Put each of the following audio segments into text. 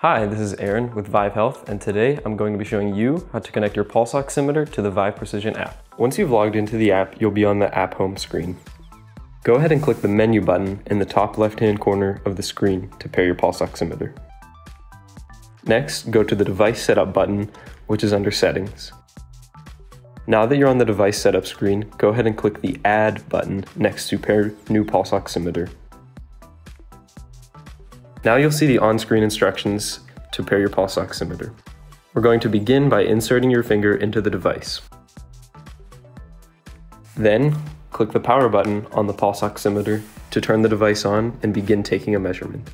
Hi, this is Aaron with Vive Health, and today I'm going to be showing you how to connect your pulse oximeter to the Vive Precision app. Once you've logged into the app, you'll be on the app home screen. Go ahead and click the menu button in the top left-hand corner of the screen to pair your pulse oximeter. Next, go to the device setup button, which is under settings. Now that you're on the device setup screen, go ahead and click the add button next to pair new pulse oximeter. Now you'll see the on-screen instructions to pair your pulse oximeter. We're going to begin by inserting your finger into the device. Then, click the power button on the pulse oximeter to turn the device on and begin taking a measurement.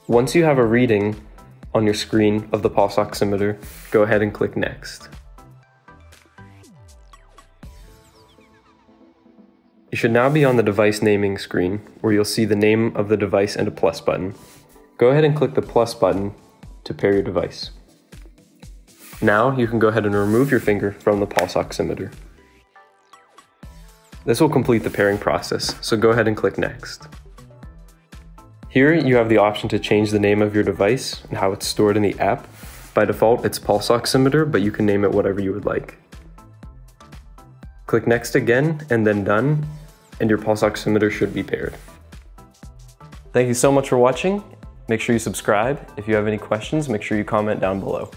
Once you have a reading on your screen of the pulse oximeter, go ahead and click Next. You should now be on the device naming screen, where you'll see the name of the device and a plus button. Go ahead and click the plus button to pair your device. Now you can go ahead and remove your finger from the pulse oximeter. This will complete the pairing process, so go ahead and click Next. Here you have the option to change the name of your device and how it's stored in the app. By default, it's pulse oximeter, but you can name it whatever you would like. Click Next again and then Done, and your pulse oximeter should be paired. Thank you so much for watching. Make sure you subscribe. If you have any questions, make sure you comment down below.